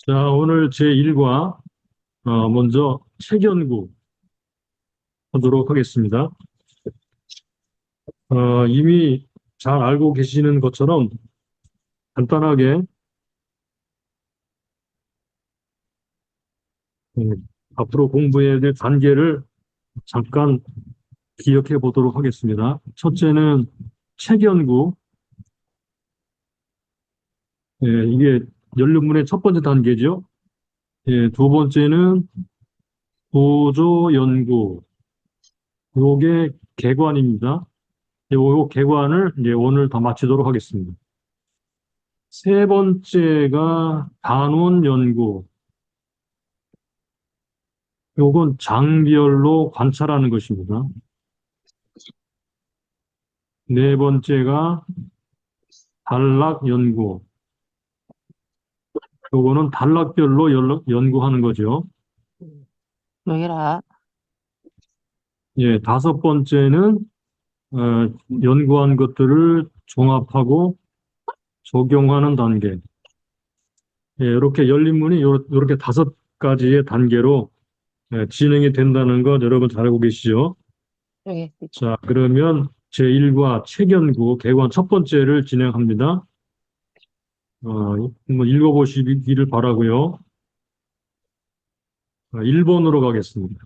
자, 오늘 제1과 먼저 책 연구 하도록 하겠습니다. 이미 잘 알고 계시는 것처럼 간단하게 앞으로 공부해야 될 단계를 잠깐 기억해 보도록 하겠습니다. 첫째는 책 연구. 이게 연륜문의 첫 번째 단계죠. 두 번째는 보조 연구. 요게 개관입니다. 요 개관을 이제 오늘 다 마치도록 하겠습니다. 세 번째가 단원 연구. 요건 장별로 관찰하는 것입니다. 네 번째가 단락 연구. 요거는 단락별로 연구하는 거죠. 여기라. 다섯 번째는 어, 연구한 것들을 종합하고 적용하는 단계. 이렇게 열린문이 이렇게 다섯 가지의 단계로 진행이 된다는 것 여러분 잘 알고 계시죠? 여기. 자, 그러면 제1과 책 연구 개관 첫 번째를 진행합니다. 한번 읽어보시기를 바라고요. 1번으로 가겠습니다.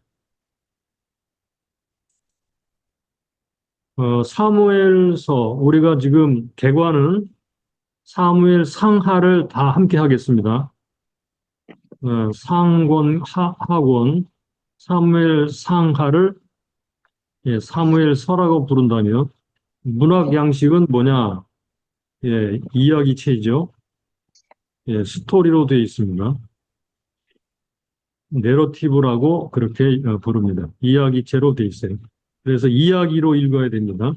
사무엘서, 우리가 지금 개관은 사무엘 상하를 다 함께 하겠습니다. 상권, 하권, 사무엘 상하를 사무엘서라고 부른다면, 문학 양식은 뭐냐? 이야기체죠. 스토리로 되어 있습니다. 내러티브라고 그렇게 부릅니다. 이야기체로 되어 있어요. 그래서 이야기로 읽어야 됩니다.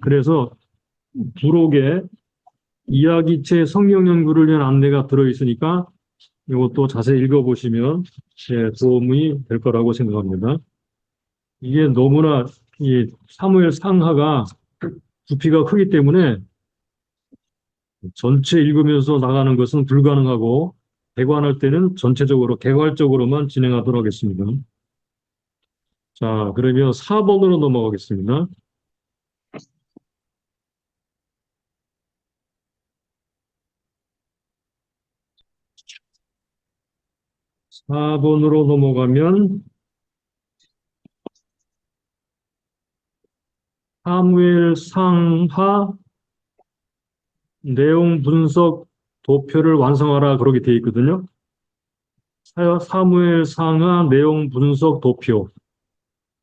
그래서 부록에 이야기체 성경 연구를 위한 안내가 들어있으니까 이것도 자세히 읽어보시면 도움이 될 거라고 생각합니다. 이게 너무나 이 사무엘 상하가 부피가 크기 때문에 전체 읽으면서 나가는 것은 불가능하고 개관할 때는 전체적으로 개괄적으로만 진행하도록 하겠습니다. 자, 그러면 4번으로 넘어가겠습니다. 4번으로 넘어가면 사무엘 상하 내용 분석 도표를 완성하라 그렇게 되어 있거든요. 사무엘 상하 내용 분석 도표.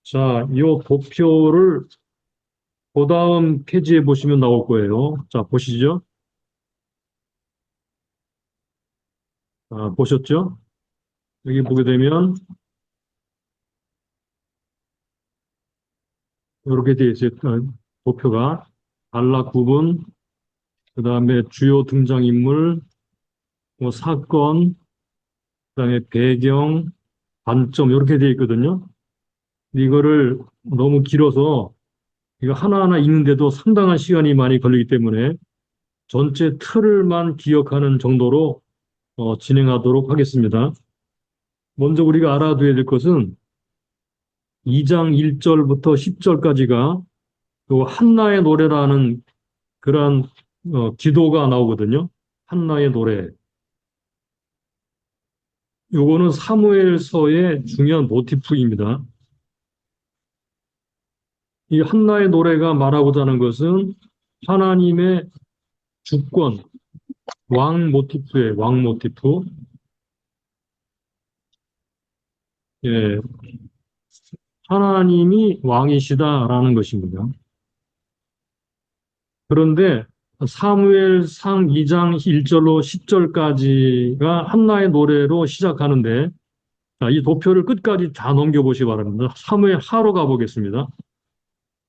자, 이 도표를 그 다음 페이지에 보시면 나올 거예요. 자, 보시죠. 보셨죠? 여기 보게 되면 이렇게 되어 있어요. 도표가 단락 구분, 그 다음에 주요 등장인물, 뭐 사건, 그 다음에 배경, 관점 이렇게 되어 있거든요. 이거를 너무 길어서 이거 하나하나 읽는데도 상당한 시간이 많이 걸리기 때문에 전체 틀을만 기억하는 정도로 진행하도록 하겠습니다. 먼저 우리가 알아둬야 될 것은 2장 1절부터 10절까지가 한나의 노래라는 그러한 기도가 나오거든요. 한나의 노래. 요거는 사무엘서의 중요한 모티프입니다. 이 한나의 노래가 말하고자 하는 것은 하나님의 주권, 왕 모티프예요. 왕 모티프. 예, 하나님이 왕이시다라는 것입니다. 그런데 사무엘상 2장 1절로 10절까지가 한나의 노래로 시작하는데 이 도표를 끝까지 다 넘겨보시기 바랍니다. 사무엘 하로 가보겠습니다.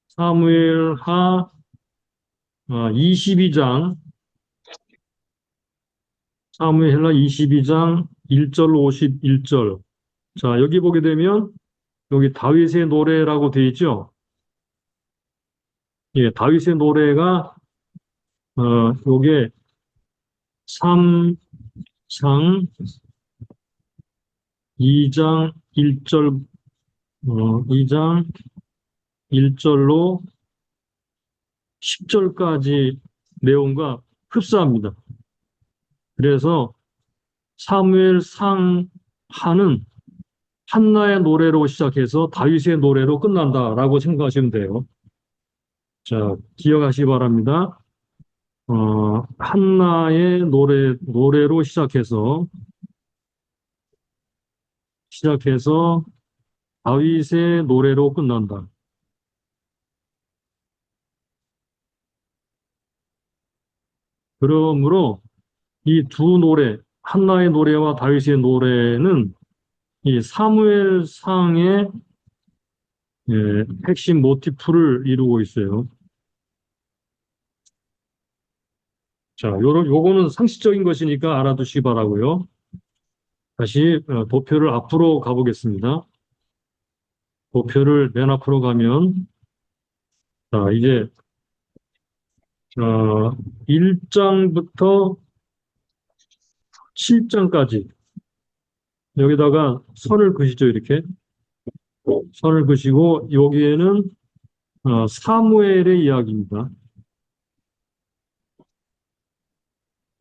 사무엘 하 22장 사무엘하 22장 1절 51절. 자, 여기 보게 되면 여기 다윗의 노래라고 되어 있죠. 다윗의 노래가 요게 3, 상 2장 1절, 2장 1절로 10절까지 내용과 흡사합니다. 그래서 사무엘 상 하는 한나의 노래로 시작해서 다윗의 노래로 끝난다라고 생각하시면 돼요. 자, 기억하시기 바랍니다. 한나의 노래로 시작해서 다윗의 노래로 끝난다. 그러므로 이 두 노래, 한나의 노래와 다윗의 노래는 이 사무엘상의 핵심 모티프를 이루고 있어요. 자, 요거는 상식적인 것이니까 알아두시기 바라고요. 다시 도표를 앞으로 가보겠습니다. 도표를 맨 앞으로 가면 자, 이제 1장부터 7장까지 여기다가 선을 그시죠, 이렇게. 선을 그시고 여기에는 사무엘의 이야기입니다.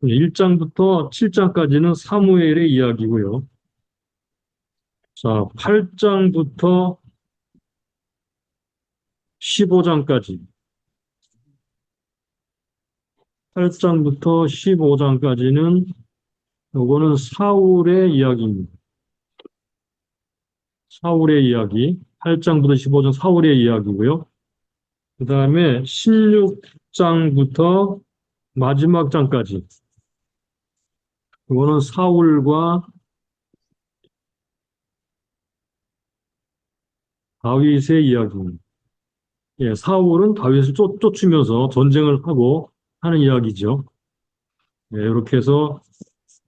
1장부터 7장까지는 사무엘의 이야기고요. 자, 8장부터 15장까지. 8장부터 15장까지는 요거는 사울의 이야기입니다. 사울의 이야기. 8장부터 15장 사울의 이야기고요. 그 다음에 16장부터 마지막 장까지. 이거는 사울과 다윗의 이야기입니다. 예, 사울은 다윗을 쫓으면서 전쟁을 하고 하는 이야기죠. 예, 이렇게 해서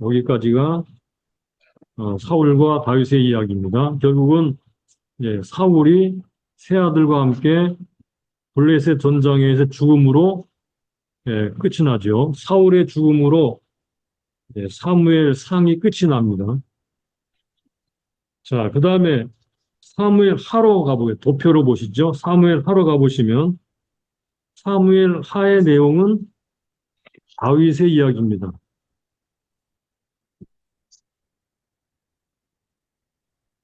여기까지가 사울과 다윗의 이야기입니다. 결국은 예, 사울이 세 아들과 함께 블레셋 전장에서 죽음으로 예, 끝이 나죠. 사울의 죽음으로 예, 사무엘 상이 끝이 납니다. 자, 그 다음에 사무엘 하로 가보겠습니다. 도표로 보시죠. 사무엘 하로 가보시면 사무엘 하의 내용은 다윗의 이야기입니다.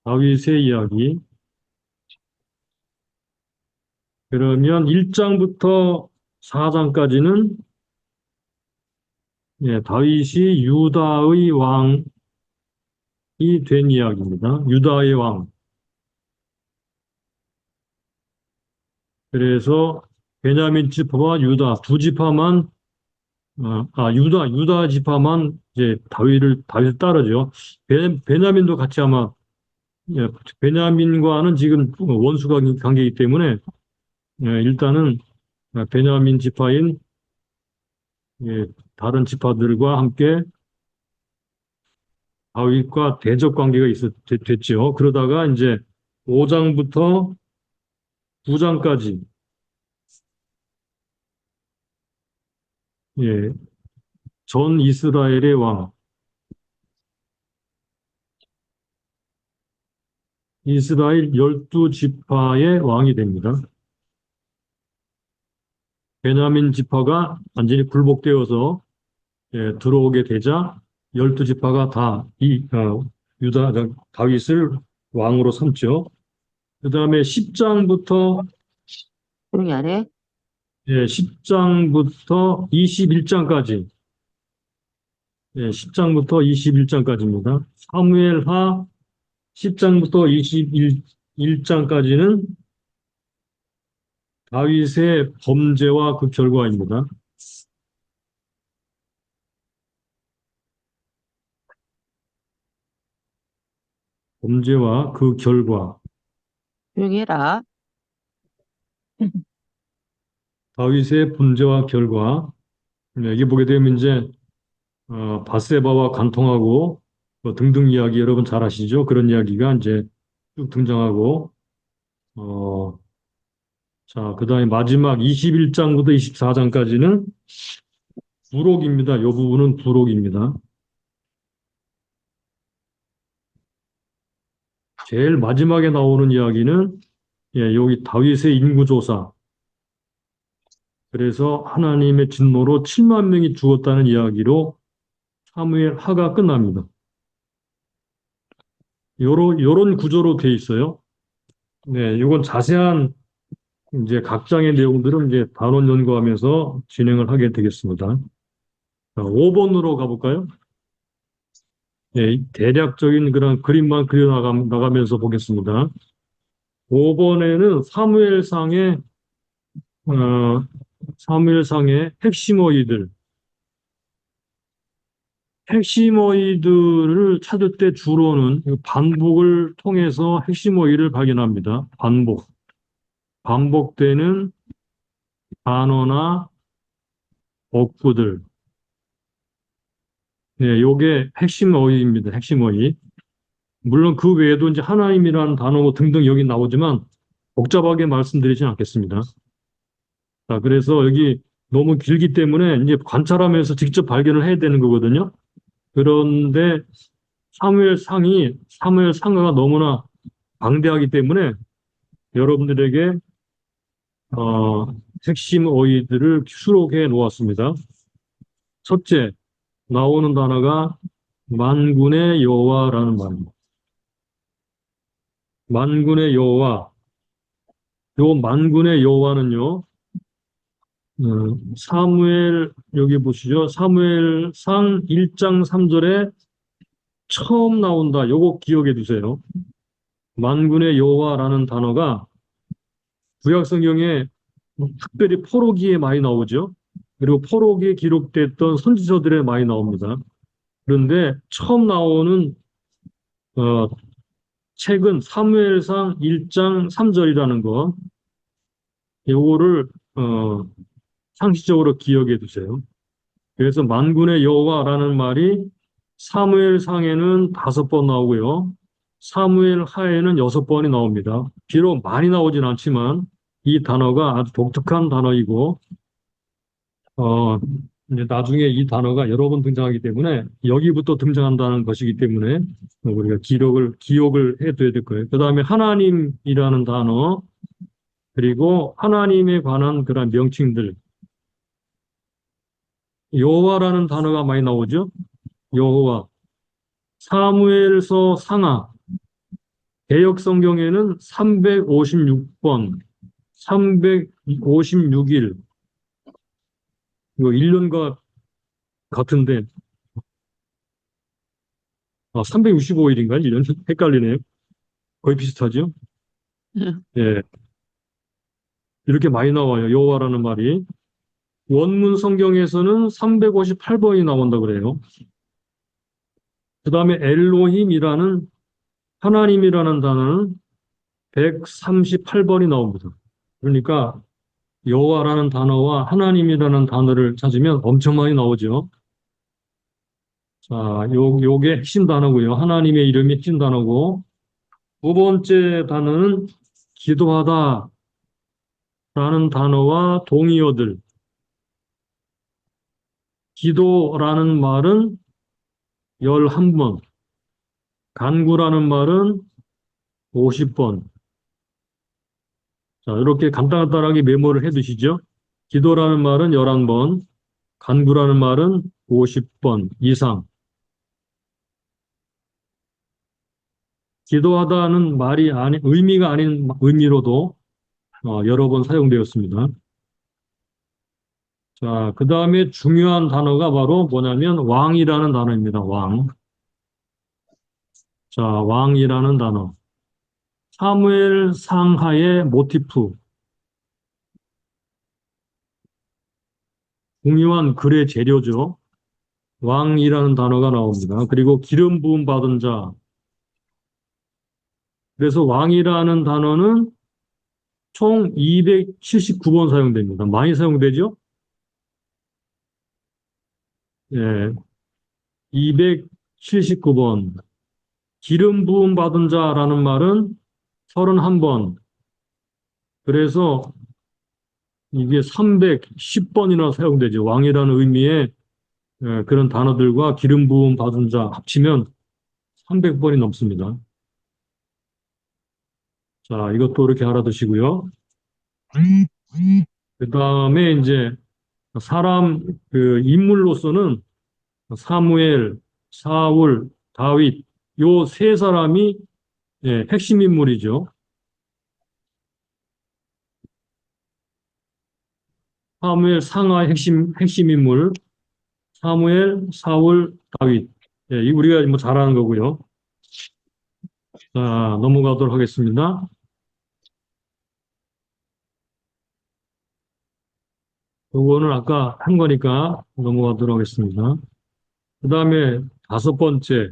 다윗의 이야기. 그러면 1장부터 4장까지는 예, 다윗이 유다의 왕이 된 이야기입니다. 유다의 왕. 그래서 베냐민 지파와 유다 두 지파만 유다 지파만 이제 다윗을 따르죠. 베냐민도 같이 아마 예, 베냐민과는 지금 원수 관계이기 때문에 예, 일단은 베냐민 지파인 예, 다른 지파들과 함께 다윗과 대적 관계가 됐죠. 그러다가 이제 5장부터 9장까지 예, 전 이스라엘의 왕, 이스라엘 12지파의 왕이 됩니다. 베냐민 지파가 완전히 굴복되어서 예, 들어오게 되자 12지파가 다 유다 다윗을 왕으로 삼죠. 그 다음에 10장부터 조용히 안 해? 예, 10장부터 21장까지 예, 10장부터 21장까지입니다. 사무엘하 10장부터 21장까지는 다윗의 범죄와 그 결과입니다. 범죄와 그 결과. 조용히 해라. 다윗의 범죄와 결과. 네, 여기 보게 되면 이제 바세바와 간통하고 뭐 등등 이야기 여러분 잘 아시죠? 그런 이야기가 이제 쭉 등장하고 자, 그다음에 마지막 21장부터 24장까지는 부록입니다. 이 부분은 부록입니다. 제일 마지막에 나오는 이야기는 여기 다윗의 인구조사. 그래서 하나님의 진노로 7만 명이 죽었다는 이야기로 사무엘 하가 끝납니다. 요런 구조로 돼 있어요. 네, 이건 자세한 이제 각 장의 내용들은 이제 단원 연구하면서 진행을 하게 되겠습니다. 자, 5번으로 가볼까요? 네, 대략적인 그런 그림만 나가면서 보겠습니다. 5번에는 어, 사무엘상의 핵심어휘들을 찾을 때 주로는 반복을 통해서 핵심어휘를 발견합니다. 반복되는 단어나 어구들. 네, 요게 핵심어휘입니다. 핵심어휘. 물론 그 외에도 이제 하나님이라는 단어 뭐 등등 여기 나오지만 복잡하게 말씀드리진 않겠습니다. 자, 그래서 여기 너무 길기 때문에 이제 관찰하면서 직접 발견을 해야 되는 거거든요. 그런데 사무엘 상하가 너무나 방대하기 때문에 여러분들에게 어, 핵심 어휘들을 수록해 놓았습니다. 첫째, 나오는 단어가 만군의 여호와라는 말입니다. 만군의 여호와. 요 만군의 여호와는요, 여기 보시죠. 사무엘상 1장 3절에 처음 나온다. 요거 기억해 두세요. 만군의 여호와라는 단어가 구약 성경에 특별히 포로기에 많이 나오죠. 그리고 포로기에 기록됐던 선지서들에 많이 나옵니다. 그런데 처음 나오는 어, 책은 사무엘상 1장 3절이라는 거, 요거를 상식적으로 기억해 두세요. 그래서 만군의 여호와라는 말이 사무엘상에는 5번 나오고요. 사무엘 하에는 6번이 나옵니다. 비록 많이 나오진 않지만 이 단어가 아주 독특한 단어이고 어, 이제 나중에 이 단어가 여러 번 등장하기 때문에 여기부터 등장한다는 것이기 때문에 우리가 기억을 해둬야 될 거예요. 그 다음에 하나님이라는 단어, 그리고 하나님에 관한 그런 명칭들, 여호와라는 단어가 많이 나오죠. 여호와, 사무엘서 상하, 개역 성경에는 356번, 356일, 이거 1년과 같은데, 365일인가요? 1년? 헷갈리네요. 거의 비슷하죠? 예. 이렇게 많이 나와요. 여호와라는 말이. 원문 성경에서는 358번이 나온다 그래요. 그 다음에 엘로힘이라는 하나님이라는 단어는 138번이 나옵니다. 그러니까 여호와라는 단어와 하나님이라는 단어를 찾으면 엄청 많이 나오죠. 자, 요게 핵심 단어고요. 하나님의 이름이 핵심 단어고, 두 번째 단어는 기도하다라는 단어와 동의어들. 기도라는 말은 11번, 간구라는 말은 50번. 자, 이렇게 간단하게 메모를 해 두시죠. 기도라는 말은 11번, 간구라는 말은 50번 이상. 기도하다는 의미가 아닌 의미로도 여러 번 사용되었습니다. 자, 그 다음에 중요한 단어가 바로 뭐냐면 왕이라는 단어입니다. 왕. 자, 왕이라는 단어. 사무엘 상하의 모티프. 중요한 글의 재료죠. 왕이라는 단어가 나옵니다. 그리고 기름 부음 받은 자. 그래서 왕이라는 단어는 총 279번 사용됩니다. 많이 사용되죠? 예, 279번. 기름 부음 받은 자라는 말은 31번. 그래서 이게 310번이나 사용되죠. 왕이라는 의미의 그런 단어들과 기름 부음 받은 자 합치면 300번이 넘습니다. 자, 이것도 이렇게 알아두시고요. 그 다음에 이제 사람, 인물로서는 사무엘, 사울, 다윗, 요 세 사람이 예, 핵심 인물이죠. 사무엘 상하의 핵심 인물, 사무엘, 사울, 다윗. 예, 이 우리가 뭐 잘하는 거고요. 자, 넘어가도록 하겠습니다. 요거는 아까 한 거니까 넘어가도록 하겠습니다. 그 다음에 다섯 번째,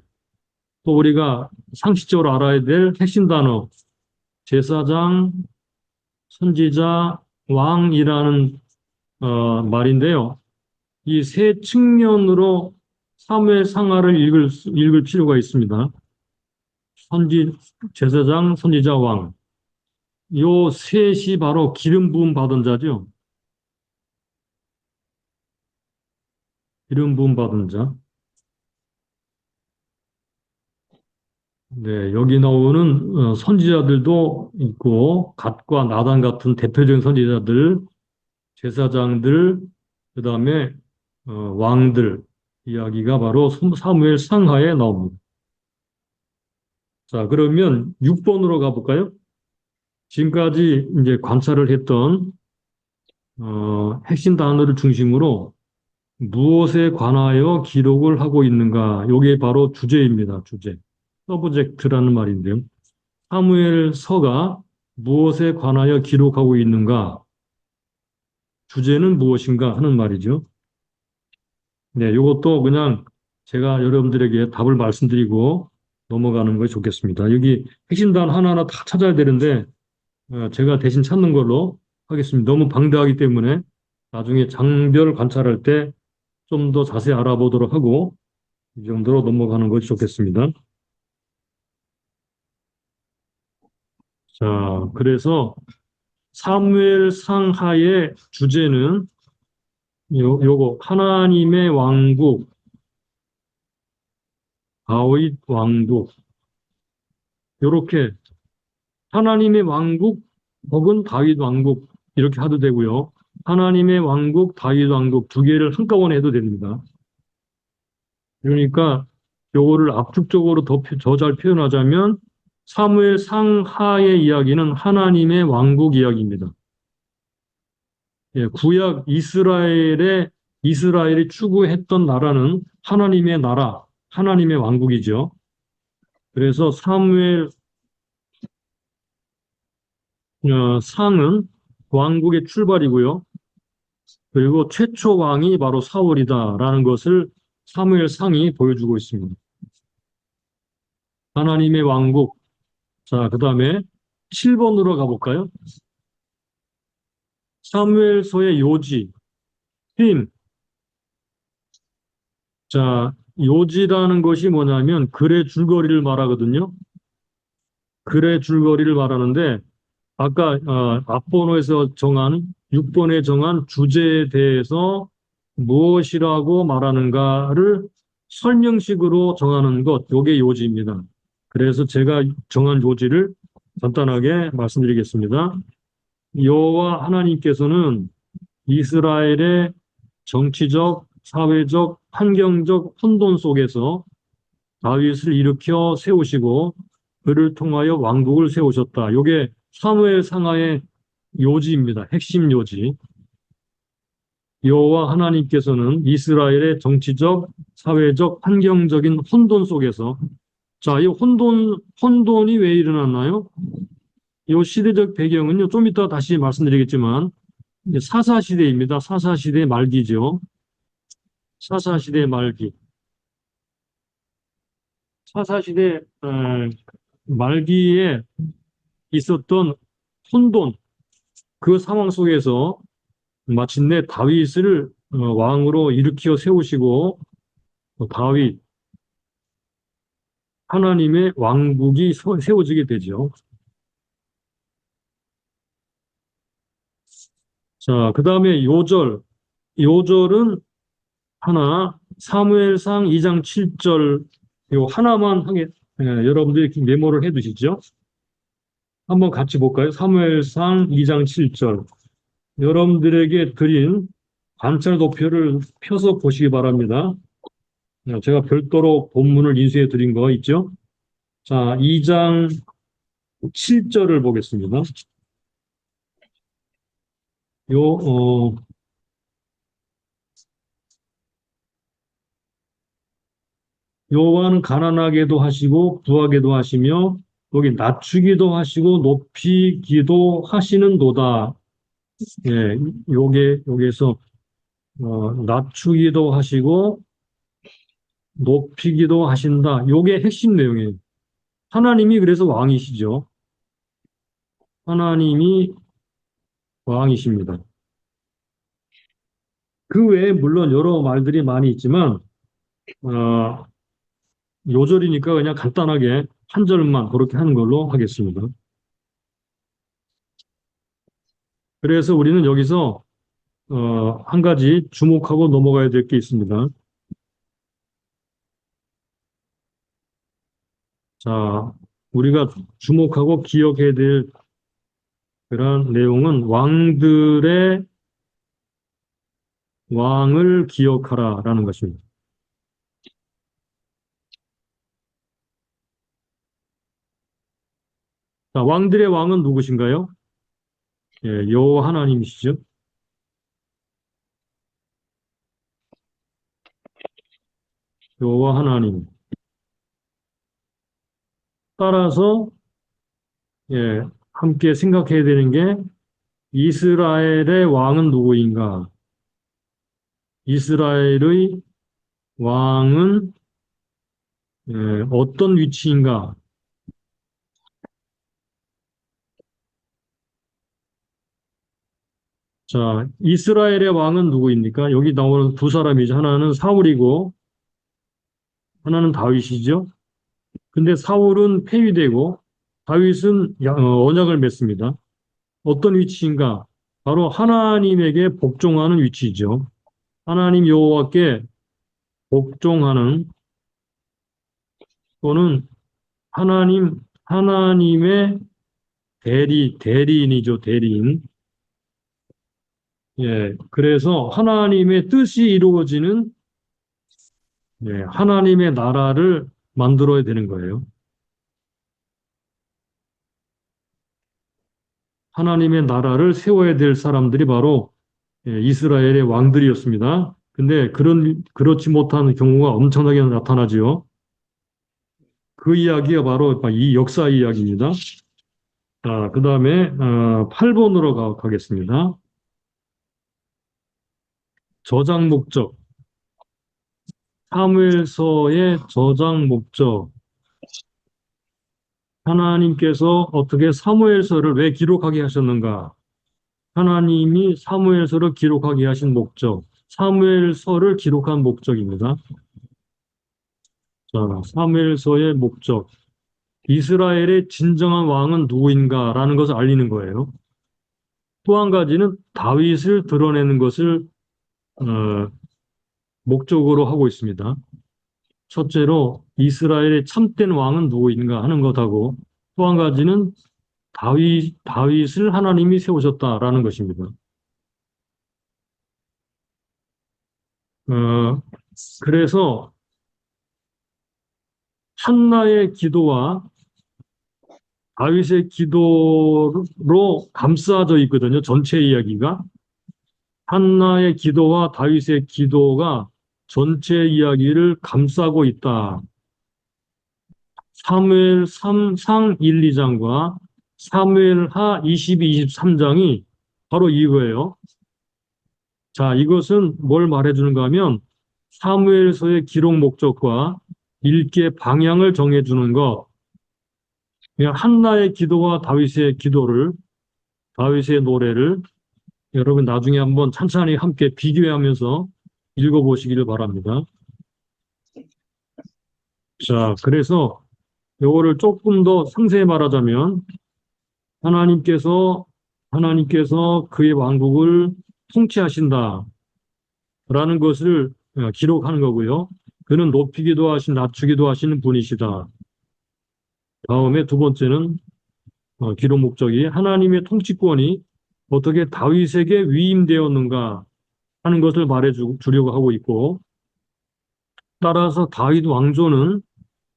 또 우리가 상식적으로 알아야 될 핵심 단어, 제사장, 선지자, 왕이라는 말인데요. 이 세 측면으로 사무엘 상하를 읽을 필요가 있습니다. 선지, 제사장, 선지자, 왕. 요 셋이 바로 기름 부음 받은 자죠. 기름 부음 받은 자. 네, 여기 나오는 선지자들도 있고, 갓과 나단 같은 대표적인 선지자들, 제사장들, 그 다음에 왕들 이야기가 바로 사무엘 상하에 나옵니다. 자, 그러면 6번으로 가볼까요? 지금까지 이제 관찰을 했던 핵심 단어를 중심으로 무엇에 관하여 기록을 하고 있는가? 이게 바로 주제입니다. 주제. 서브젝트라는 말인데요. 사무엘서가 무엇에 관하여 기록하고 있는가? 주제는 무엇인가 하는 말이죠. 네, 이것도 그냥 제가 여러분들에게 답을 말씀드리고 넘어가는 것이 좋겠습니다. 여기 핵심 단어 하나하나 다 찾아야 되는데 제가 대신 찾는 걸로 하겠습니다. 너무 방대하기 때문에 나중에 장별 관찰할 때 좀 더 자세히 알아보도록 하고 이 정도로 넘어가는 것이 좋겠습니다. 자, 그래서 사무엘 상하의 주제는 요거 하나님의 왕국, 다윗 왕국 요렇게 하나님의 왕국 혹은 다윗 왕국 이렇게 하도 되고요. 하나님의 왕국, 다윗 왕국 두 개를 한꺼번에 해도 됩니다. 그러니까 요거를 압축적으로 더 잘 표현하자면 사무엘 상하의 이야기는 하나님의 왕국 이야기입니다. 예, 구약 이스라엘이 추구했던 나라는 하나님의 나라, 하나님의 왕국이죠. 그래서 사무엘 상은 왕국의 출발이고요. 그리고 최초 왕이 바로 사울이다라는 것을 사무엘 상이 보여주고 있습니다. 하나님의 왕국. 자, 그 다음에 7번으로 가볼까요? 사무엘서의 요지, 힘. 자, 요지라는 것이 뭐냐면 글의 줄거리를 말하거든요. 글의 줄거리를 말하는데 아까 앞번호에서 정한 6번에 정한 주제에 대해서 무엇이라고 말하는가를 설명식으로 정하는 것, 요게 요지입니다. 그래서 제가 정한 요지를 간단하게 말씀드리겠습니다. 여호와 하나님께서는 이스라엘의 정치적, 사회적, 환경적 혼돈 속에서 다윗을 일으켜 세우시고 그를 통하여 왕국을 세우셨다. 요게 사무엘 상하의 요지입니다. 핵심 요지. 여호와 하나님께서는 이스라엘의 정치적, 사회적, 환경적인 혼돈 속에서 자, 이 혼돈이 왜 일어났나요? 이 시대적 배경은요, 좀 이따 다시 말씀드리겠지만, 사사시대입니다. 사사시대 말기죠. 사사시대 말기. 사사시대 말기에 있었던 혼돈, 그 상황 속에서 마침내 다윗을 왕으로 일으켜 세우시고 다윗, 하나님의 왕국이 세워지게 되죠. 자, 그 다음에 요절. 요절은 하나, 사무엘상 2장 7절, 요 하나만 여러분들이 메모를 해 두시죠. 한번 같이 볼까요? 사무엘상 2장 7절. 여러분들에게 드린 관찰 도표를 펴서 보시기 바랍니다. 제가 별도로 본문을 인수해 드린 거 있죠? 자, 2장 7절을 보겠습니다. 요, 여호와는 가난하게도 하시고 부하게도 하시며 여기 낮추기도 하시고 높이기도 하시는도다. 예, 여기에서 낮추기도 하시고 높이기도 하신다. 요게 핵심 내용이에요. 하나님이 그래서 왕이시죠. 하나님이 왕이십니다. 그 외에 물론 여러 말들이 많이 있지만 어, 요절이니까 그냥 간단하게 한 절만 그렇게 하는 걸로 하겠습니다. 그래서 우리는 여기서 한 가지 주목하고 넘어가야 될 게 있습니다. 자, 우리가 주목하고 기억해야 될 그런 내용은 왕을 기억하라라는 것입니다. 자, 왕들의 왕은 누구신가요? 예, 여호와 하나님이시죠. 여호와 하나님. 따라서 예, 함께 생각해야 되는 게 이스라엘의 왕은 누구인가? 이스라엘의 왕은 예, 어떤 위치인가? 자, 이스라엘의 왕은 누구입니까? 여기 나오는 두 사람이죠. 하나는 사울이고 하나는 다윗이죠. 근데 사울은 폐위되고 다윗은 언약을 맺습니다. 어떤 위치인가? 바로 하나님에게 복종하는 위치죠. 하나님 여호와께 복종하는 또는 하나님의 대리인이죠, 대리인. 예, 그래서 하나님의 뜻이 이루어지는 예, 하나님의 나라를 만들어야 되는 거예요. 하나님의 나라를 세워야 될 사람들이 바로 예, 이스라엘의 왕들이었습니다. 근데 그렇지 못한 경우가 엄청나게 나타나지요. 그 이야기가 바로 이 역사 이야기입니다. 자, 그 다음에 8번으로 가겠습니다. 저장 목적. 사무엘서의 저장 목적. 하나님께서 어떻게 사무엘서를 왜 기록하게 하셨는가? 하나님이 사무엘서를 기록하게 하신 목적. 사무엘서를 기록한 목적입니다. 자, 사무엘서의 목적. 이스라엘의 진정한 왕은 누구인가라는 것을 알리는 거예요. 또 한 가지는 다윗을 드러내는 것을 목적으로 하고 있습니다. 첫째로 이스라엘의 참된 왕은 누구인가 하는 것하고 또 한 가지는 다윗을 하나님이 세우셨다라는 것입니다. 그래서 한나의 기도와 다윗의 기도로 감싸져 있거든요. 전체 이야기가. 한나의 기도와 다윗의 기도가 전체 이야기를 감싸고 있다. 사무엘 상 1, 2장과 사무엘 하 22, 23장이 바로 이거예요. 자, 이것은 뭘 말해주는가 하면 사무엘서의 기록 목적과 읽기의 방향을 정해주는 것. 그냥 한나의 기도와 다윗의 노래를 여러분 나중에 한번 찬찬히 함께 비교하면서 읽어보시기를 바랍니다. 자, 그래서 요거를 조금 더 상세히 말하자면 하나님께서 그의 왕국을 통치하신다 라는 것을 기록하는 거고요. 그는 높이기도 하신 낮추기도 하시는 분이시다. 다음에 두 번째는 기록 목적이 하나님의 통치권이 어떻게 다윗에게 위임되었는가 하는 것을 주려고 하고 있고, 따라서 다윗 왕조는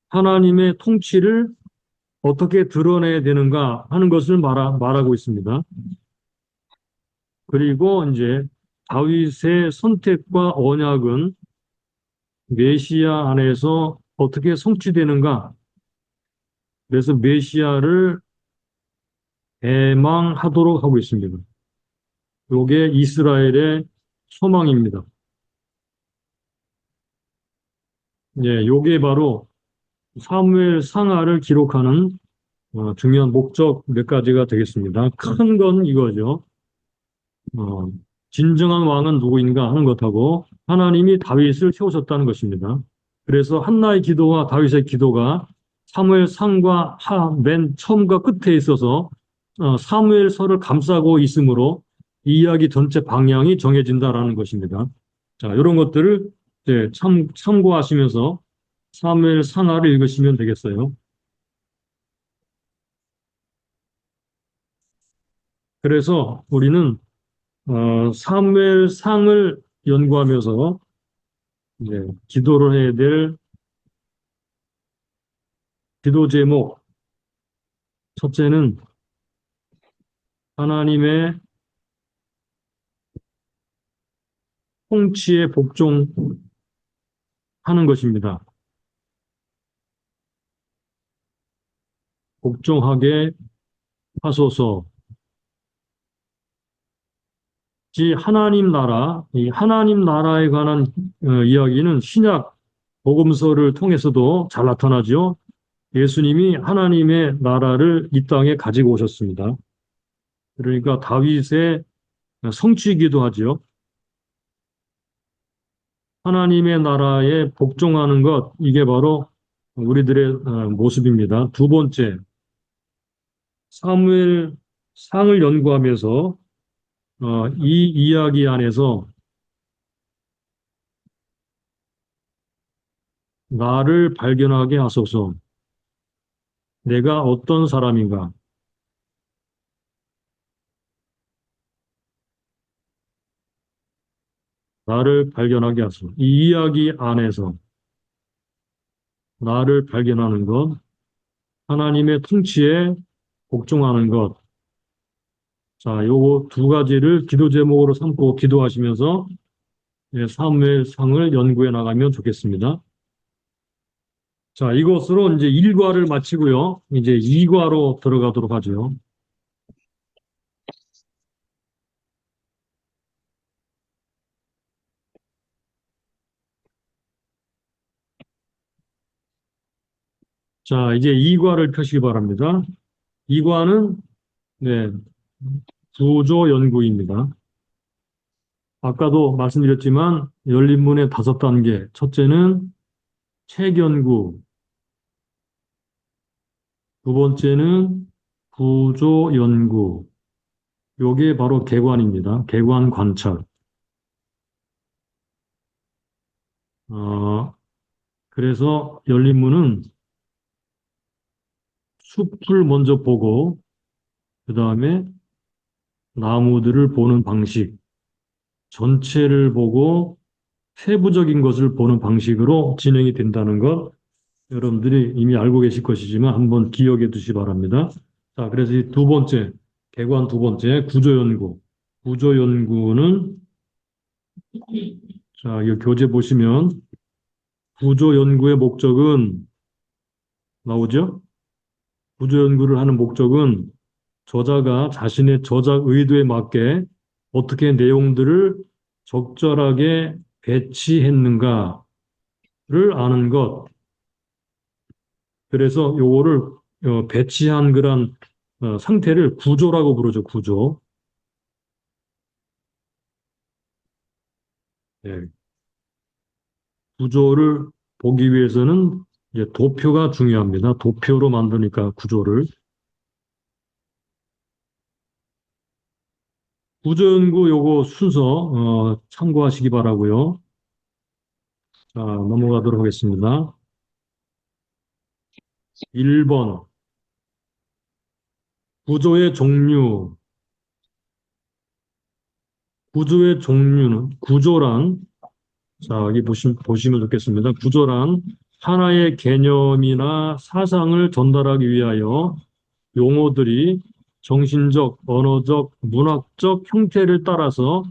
하나님의 통치를 어떻게 드러내야 되는가 하는 것을 말하고 있습니다. 그리고 이제 다윗의 선택과 언약은 메시아 안에서 어떻게 성취되는가? 그래서 메시아를 대망하도록 하고 있습니다. 이게 이스라엘의 소망입니다. 예, 요게 바로 사무엘 상하를 기록하는 중요한 목적 몇 가지가 되겠습니다. 큰 건 이거죠. 어, 진정한 왕은 누구인가 하는 것하고 하나님이 다윗을 세우셨다는 것입니다. 그래서 한나의 기도와 다윗의 기도가 사무엘 상과 맨 처음과 끝에 있어서 사무엘서를 감싸고 있으므로 이 이야기 전체 방향이 정해진다라는 것입니다. 자, 이런 것들을 이제 참고하시면서 사무엘 상하를 읽으시면 되겠어요. 그래서 우리는 사무엘 상을 연구하면서 이제 기도를 해야 될 기도 제목, 첫째는 하나님의 통치에 복종하는 것입니다. 복종하게 하소서. 하나님 나라, 이 하나님 나라에 관한 이야기는 신약 복음서를 통해서도 잘 나타나죠. 예수님이 하나님의 나라를 이 땅에 가지고 오셨습니다. 그러니까 다윗의 성취이기도 하죠. 하나님의 나라에 복종하는 것, 이게 바로 우리들의 모습입니다. 두 번째, 사무엘 상을 연구하면서 이 이야기 안에서 나를 발견하게 하소서. 내가 어떤 사람인가? 나를 발견하게 하소서. 이 이야기 안에서 나를 발견하는 것, 하나님의 통치에 복종하는 것. 자, 요거 두 가지를 기도 제목으로 삼고 기도하시면서 사무엘상을 연구해 나가면 좋겠습니다. 자, 이것으로 이제 1과를 마치고요. 이제 2과로 들어가도록 하죠. 자, 이제 2과를 펴시기 바랍니다. 2과는 네, 구조 연구입니다. 아까도 말씀드렸지만 열린 문의 5단계. 첫째는 책 연구, 두 번째는 구조 연구. 요게 바로 개관입니다. 개관 관찰. 어, 그래서 열린 문은 숲을 먼저 보고 그 다음에 나무들을 보는 방식, 전체를 보고 세부적인 것을 보는 방식으로 진행이 된다는 것 여러분들이 이미 알고 계실 것이지만 한번 기억해 두시기 바랍니다. 자, 그래서 이 두 번째, 개관 두 번째, 구조연구. 구조연구는, 자, 이 교재 보시면 구조연구의 목적은 나오죠? 구조연구를 하는 목적은 저자가 자신의 저작 의도에 맞게 어떻게 내용들을 적절하게 배치했는가를 아는 것. 그래서 요거를 배치한 그런 상태를 구조라고 부르죠, 구조. 예, 구조를 보기 위해서는 이제 도표가 중요합니다. 도표로 만드니까 구조를. 구조연구 요거 순서 참고하시기 바라고요. 자, 넘어가도록 하겠습니다. 1번 구조의 종류. 구조의 종류는, 구조란, 자, 여기 보시면 좋겠습니다. 구조란 하나의 개념이나 사상을 전달하기 위하여 용어들이 정신적, 언어적, 문학적 형태를 따라서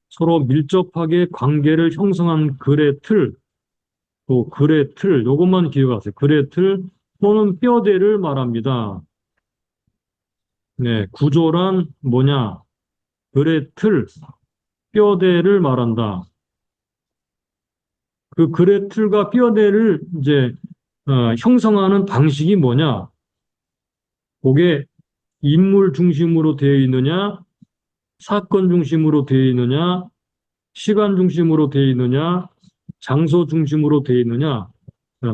서로 밀접하게 관계를 형성한 글의 틀, 또 글의 틀, 요것만 기억하세요. 글의 틀 또는 뼈대를 말합니다. 네, 구조란 뭐냐? 글의 틀, 뼈대를 말한다. 그 글의 틀과 뼈대를 이제 형성하는 방식이 뭐냐? 그게 인물 중심으로 되어 있느냐, 사건 중심으로 되어 있느냐, 시간 중심으로 되어 있느냐, 장소 중심으로 되어 있느냐,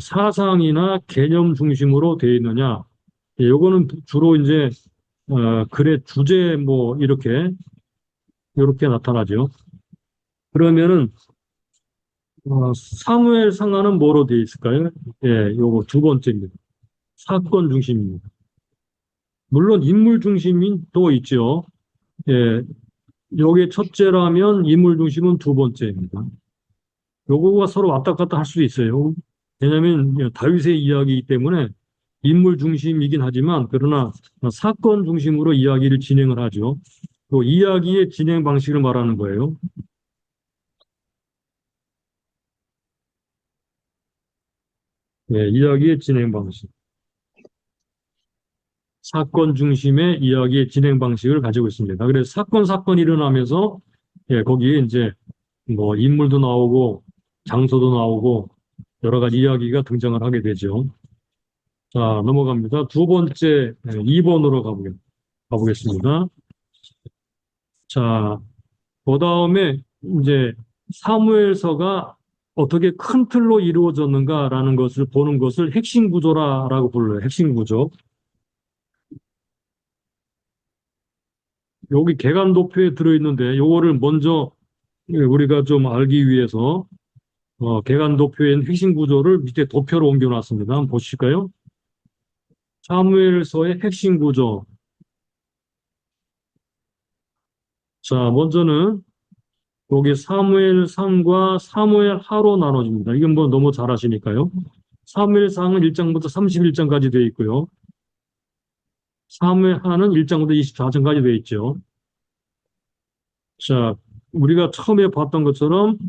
사상이나 개념 중심으로 되어 있느냐. 예, 요거는 주로 이제 글의 주제 뭐 이렇게 나타나죠. 그러면은 사무엘 상하는 뭐로 되어 있을까요? 예, 요거 두 번째입니다. 사건 중심입니다. 물론 인물 중심인 또 있죠. 예, 요게 첫째라면 인물 중심은 두 번째입니다. 요거가 서로 왔다 갔다 할 수 있어요. 왜냐하면 다윗의 이야기이기 때문에 인물 중심이긴 하지만 그러나 사건 중심으로 이야기를 진행을 하죠. 또 이야기의 진행 방식을 말하는 거예요. 예, 이야기의 진행 방식. 사건 중심의 이야기의 진행 방식을 가지고 있습니다. 그래서 사건이 일어나면서 예, 거기에 이제 뭐 인물도 나오고 장소도 나오고 여러 가지 이야기가 등장을 하게 되죠. 자, 넘어갑니다. 두 번째 2번으로 가보겠습니다. 자, 그 다음에 이제 사무엘서가 어떻게 큰 틀로 이루어졌는가라는 것을 보는 것을 핵심 구조라고 불러요. 핵심 구조. 여기 개간 도표에 들어있는데 요거를 먼저 우리가 좀 알기 위해서 개간 도표에 있는 핵심 구조를 밑에 도표로 옮겨놨습니다. 한번 보실까요? 사무엘서의 핵심 구조. 자, 먼저는 여기 사무엘상과 사무엘하로 나눠집니다. 이건 뭐 너무 잘 아시니까요. 사무엘상은 1장부터 31장까지 되어 있고요. 사무엘하는 1장부터 24장까지 되어 있죠. 자, 우리가 처음에 봤던 것처럼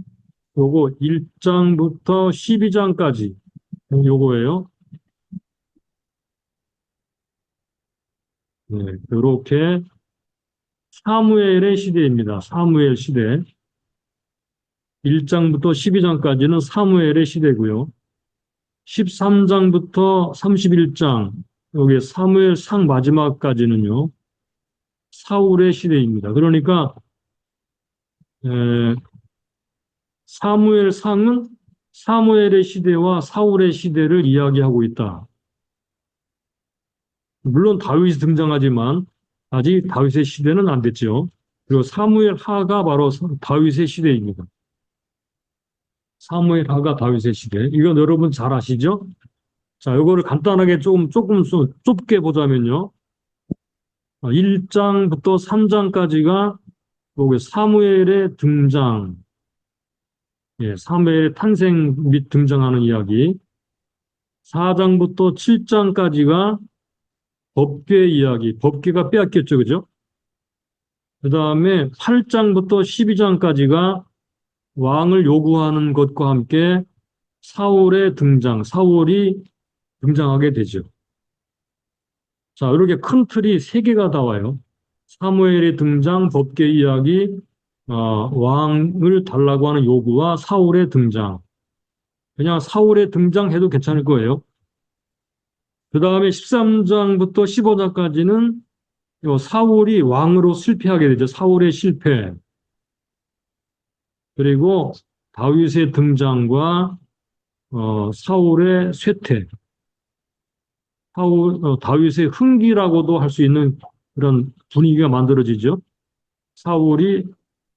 요거 1장부터 12장까지 요거예요. 네, 이렇게 사무엘의 시대입니다. 사무엘 시대. 1장부터 12장까지는 사무엘의 시대고요. 13장부터 31장, 여기 사무엘 상 마지막까지는요, 사울의 시대입니다. 그러니까 사무엘 상은 사무엘의 시대와 사울의 시대를 이야기하고 있다. 물론 다윗이 등장하지만 아직 다윗의 시대는 안 됐죠. 그리고 사무엘 하가 바로 다윗의 시대입니다. 사무엘 하가 다윗의 시대. 이건 여러분 잘 아시죠? 자, 이거를 간단하게 조금 좁게 보자면요. 1장부터 3장까지가 여기 사무엘의 등장, 예, 사무엘의 탄생 및 등장하는 이야기. 4장부터 7장까지가 법궤 이야기, 법궤가 빼앗겼죠, 그죠? 그 다음에 8장부터 12장까지가 왕을 요구하는 것과 함께 사울의 등장, 사울이 등장하게 되죠. 자, 이렇게 큰 틀이 세 개가 나와요. 사무엘의 등장, 법궤 이야기, 왕을 달라고 하는 요구와 사울의 등장. 그냥 사울의 등장해도 괜찮을 거예요. 그 다음에 13장부터 15장까지는 사울이 왕으로 실패하게 되죠. 사울의 실패. 그리고 다윗의 등장과 사울의 쇠퇴. 다윗의 흥기라고도 할 수 있는 그런 분위기가 만들어지죠. 사울이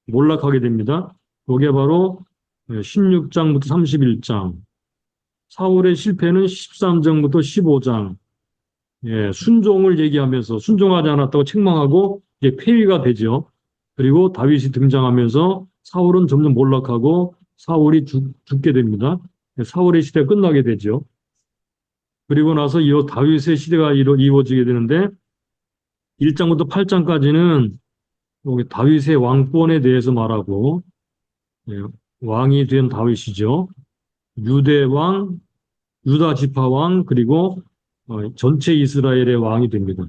몰락하게 됩니다. 그게 바로 16장부터 31장. 사울의 실패는 13장부터 15장. 순종을 얘기하면서 순종하지 않았다고 책망하고 이제 폐위가 되죠. 그리고 다윗이 등장하면서 사울은 점점 몰락하고 사울이 죽게 됩니다. 사울의 시대가 끝나게 되죠. 그리고 나서 이 다윗의 시대가 이루어지게 되는데 1장부터 8장까지는 여기 다윗의 왕권에 대해서 말하고 예, 왕이 된 다윗이죠. 유대 왕, 유다 지파 왕, 그리고 전체 이스라엘의 왕이 됩니다.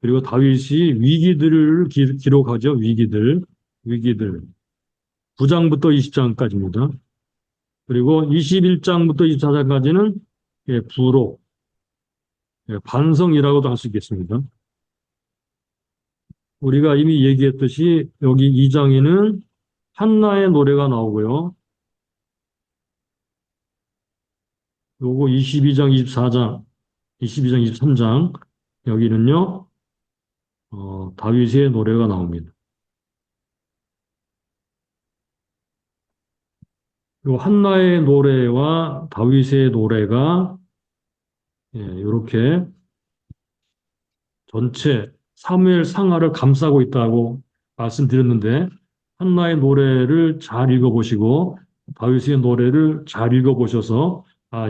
그리고 다윗이 위기들을 기록하죠. 위기들. 9장부터 20장까지입니다. 그리고 21장부터 24장까지는 부록, 반성이라고도 할 수 있겠습니다. 우리가 이미 얘기했듯이 여기 2장에는 한나의 노래가 나오고요. 요거 22장, 24장, 23장 여기는요. 다윗의 노래가 나옵니다. 요 한나의 노래와 다윗의 노래가 이렇게 전체 사무엘 상하를 감싸고 있다고 말씀드렸는데 한나의 노래를 잘 읽어보시고 다윗의 노래를 잘 읽어보셔서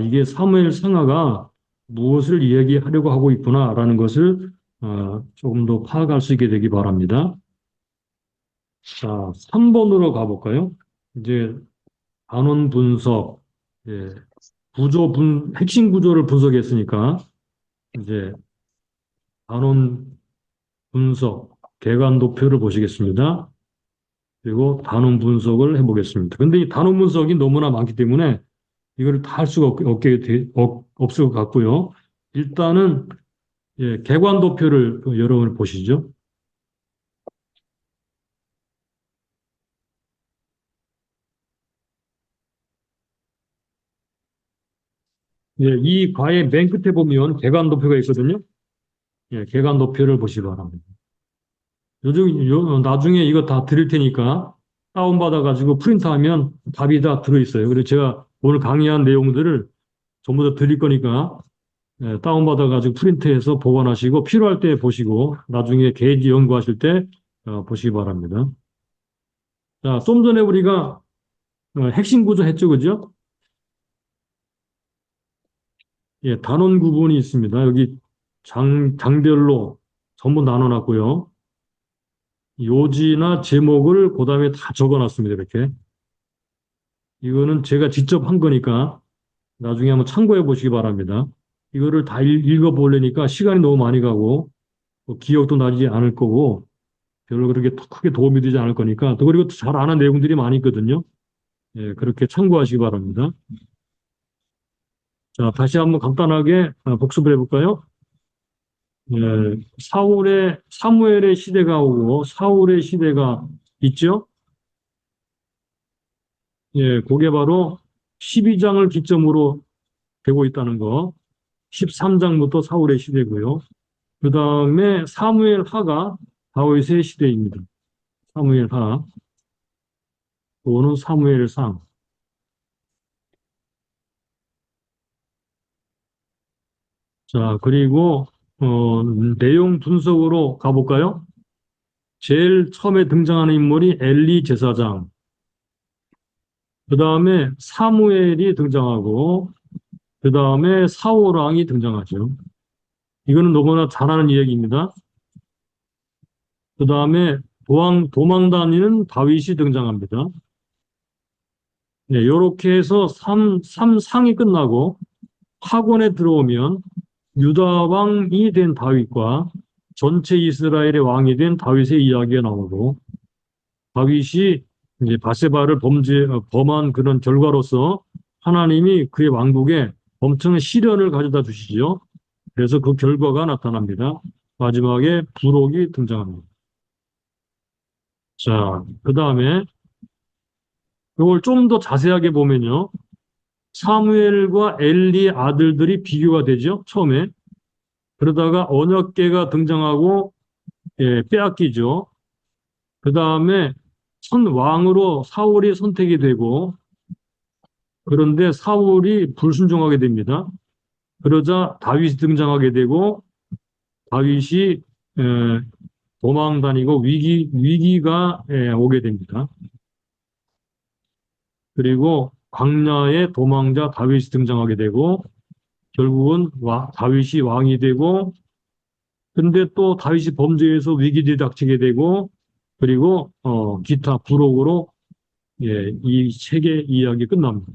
이게 사무엘 상하가 무엇을 이야기하려고 하고 있구나라는 것을 조금 더 파악할 수 있게 되기 바랍니다. 자, 3번으로 가볼까요? 이제 단원 분석, 예, 핵심 구조를 분석했으니까 이제 단원 분석, 개관 도표를 보시겠습니다. 그리고 단원 분석을 해보겠습니다. 근데 이 단원 분석이 너무나 많기 때문에 이걸 다 할 수가 없을 것 같고요. 일단은 개관 도표를 여러분 보시죠. 이 과의 맨 끝에 보면 개관 도표가 있거든요. 개관 도표를 보시기 바랍니다. 나중에 이거 다 드릴 테니까 다운받아가지고 프린트하면 답이 다 들어있어요. 그래서 제가 오늘 강의한 내용들을 전부 다 드릴 거니까 다운받아가지고 프린트해서 보관하시고 필요할 때 보시고 나중에 게이지 연구하실 때 보시기 바랍니다. 자, 좀 전에 우리가 핵심 구조 했죠, 그죠? 단원 구분이 있습니다. 여기 장별로 전부 나눠놨고요. 요지나 제목을 그 다음에 다 적어놨습니다. 이렇게. 이거는 제가 직접 한 거니까 나중에 한번 참고해 보시기 바랍니다. 이거를 다 읽어보려니까 시간이 너무 많이 가고 기억도 나지 않을 거고 별로 그렇게 크게 도움이 되지 않을 거니까 또 그리고 잘 아는 내용들이 많이 있거든요. 그렇게 참고하시기 바랍니다. 자, 다시 한번 간단하게 복습을 해볼까요? 사무엘의 시대가 오고 사울의 시대가 있죠? 그게 바로 12장을 기점으로 되고 있다는 거. 13장부터 사울의 시대고요. 그 다음에 사무엘 하가 다윗의 시대입니다. 사무엘 하 또는 사무엘 상. 자, 그리고 내용 분석으로 가볼까요? 제일 처음에 등장하는 인물이 엘리 제사장. 그 다음에 사무엘이 등장하고 그 다음에 사울 왕이 등장하죠. 이거는 너무나 잘 아는 이야기입니다. 그 다음에 도망 다니는 다윗이 등장합니다. 이렇게 해서 3상이 끝나고 학원에 들어오면 유다 왕이 된 다윗과 전체 이스라엘의 왕이 된 다윗의 이야기가 나오고 다윗이 이제 바세바를 범한 그런 결과로서 하나님이 그의 왕국에 엄청난 시련을 가져다 주시죠. 그래서 그 결과가 나타납니다. 마지막에 부록이 등장합니다. 자, 그 다음에 이걸 좀 더 자세하게 보면요. 사무엘과 엘리의 아들들이 비교가 되죠. 처음에. 그러다가 언약궤가 등장하고 빼앗기죠. 그 다음에 왕으로 사울이 선택이 되고 그런데 사울이 불순종하게 됩니다. 그러자 다윗이 등장하게 되고 다윗이 에, 도망 다니고 위기가 오게 됩니다. 그리고 광야의 도망자 다윗이 등장하게 되고 결국은 다윗이 왕이 되고 근데 또 다윗이 범죄해서 위기들이 닥치게 되고 그리고 기타 부록으로 이 책의 이야기 끝납니다.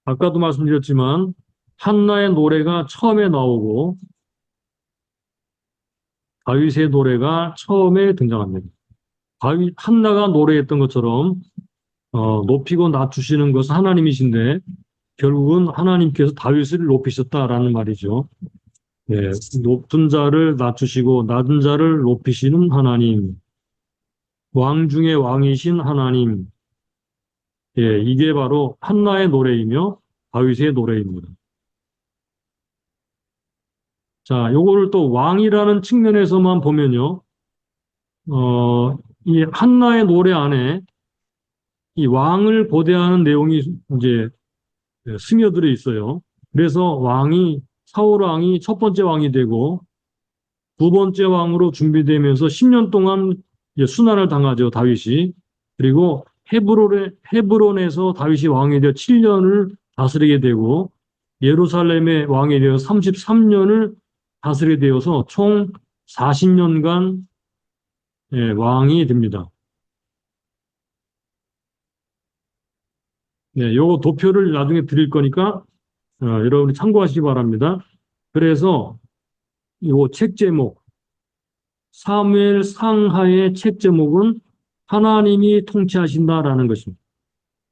아까도 말씀드렸지만 한나의 노래가 처음에 나오고 다윗의 노래가 처음에 등장합니다. 한나가 노래했던 것처럼 높이고 낮추시는 것은 하나님이신데 결국은 하나님께서 다윗을 높이셨다라는 말이죠. 예, 높은 자를 낮추시고 낮은 자를 높이시는 하나님, 왕 중의 왕이신 하나님. 예, 이게 바로 한나의 노래이며 다윗의 노래입니다. 자, 요거를 또 왕이라는 측면에서만 보면요. 이 한나의 노래 안에 이 왕을 고대하는 내용이 이제 스며들어 있어요. 그래서 사울 왕이 첫 번째 왕이 되고 두 번째 왕으로 준비되면서 10년 동안 이제 순환을 당하죠, 다윗이. 그리고 헤브론에서 다윗이 왕이 되어 7년을 다스리게 되고 예루살렘의 왕이 되어 33년을 다스리게 되어서 총 40년간 왕이 됩니다. 네, 요거 도표를 나중에 드릴 거니까 여러분이 참고하시기 바랍니다. 그래서 요 책 제목, 사무엘 상하의 책 제목은 하나님이 통치하신다라는 것입니다.